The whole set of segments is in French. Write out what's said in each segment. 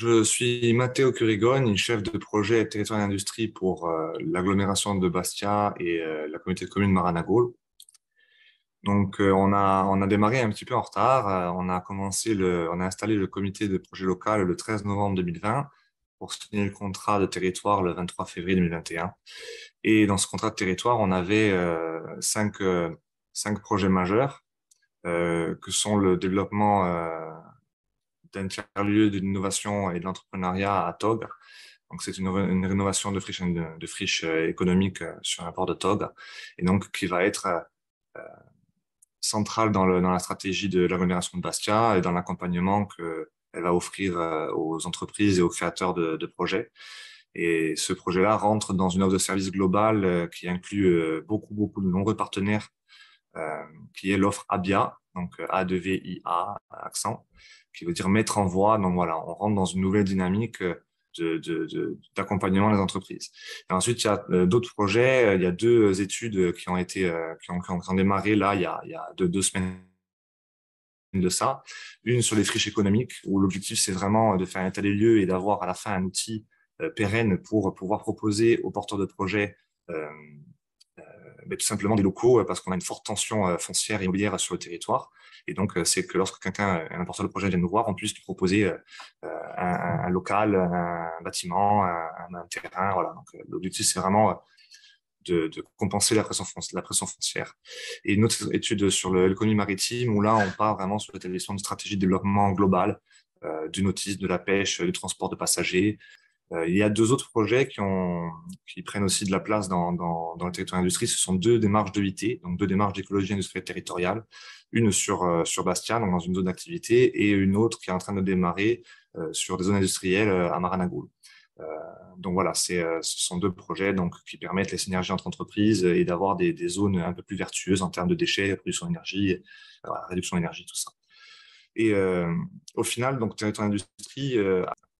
Je suis Matteo Curigone, chef de projet territoire et industrie pour l'agglomération de Bastia et la communauté de communes Maranagol. Donc, on a démarré un petit peu en retard. On a installé le comité de projet local le 13 novembre 2020 pour signer le contrat de territoire le 23 février 2021. Et dans ce contrat de territoire, on avait cinq projets majeurs que sont le développement d'un tiers-lieu de l'innovation et de l'entrepreneuriat à Tog. Donc, c'est une rénovation de friche économique sur un port de Tog, et donc qui va être centrale dans la stratégie de l'agglomération de Bastia et dans l'accompagnement qu'elle va offrir aux entreprises et aux créateurs de projets. Et ce projet-là rentre dans une offre de service globale qui inclut beaucoup de nombreux partenaires, qui est l'offre ABIA, donc A-2-V-I-A, accent, qui veut dire mettre en voie. Donc voilà, on rentre dans une nouvelle dynamique d'accompagnement des entreprises. Et ensuite, il y a d'autres projets. Il y a deux études qui ont été qui ont démarré là il y a deux semaines de ça. Une sur les friches économiques, où l'objectif c'est vraiment de faire un état des lieux et d'avoir à la fin un outil pérenne pour pouvoir proposer aux porteurs de projets euh, mais tout simplement des locaux, parce qu'on a une forte tension foncière et immobilière sur le territoire. Et donc, c'est que lorsque quelqu'un, un porteur de projet vient nous voir, on puisse lui proposer un local, un bâtiment, un terrain. Voilà. Donc, l'objectif, c'est vraiment de compenser la pression foncière. Et une autre étude sur l'économie maritime, où là, on part vraiment sur l'établissement de stratégie de développement global, du nautisme, de la pêche, du transport de passagers. Il y a deux autres projets qui prennent aussi de la place dans le territoire industrie. Ce sont deux démarches de d'EIT, donc deux démarches d'écologie industrielle territoriale. Une sur Bastia, donc dans une zone d'activité, et une autre qui est en train de démarrer sur des zones industrielles à Maranagul. Euh, donc voilà, ce sont deux projets donc, qui permettent les synergies entre entreprises et d'avoir des zones un peu plus vertueuses en termes de déchets, production d'énergie, réduction d'énergie, tout ça. Et au final, donc territoire industrie,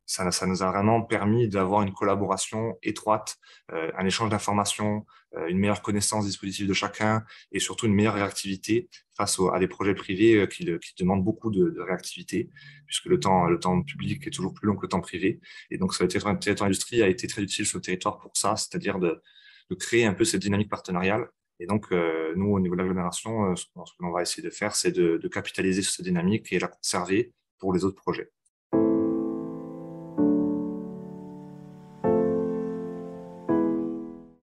ça nous a vraiment permis d'avoir une collaboration étroite, un échange d'informations, une meilleure connaissance des dispositifs de chacun et surtout une meilleure réactivité à des projets privés qui demandent beaucoup de réactivité, puisque le temps public est toujours plus long que le temps privé. Et donc, le territoire industrie a été très utile sur le territoire pour ça, c'est-à-dire de créer un peu cette dynamique partenariale. Et donc, nous, au niveau de l'agglomération, ce que l'on va essayer de faire, c'est de capitaliser sur cette dynamique et la conserver pour les autres projets.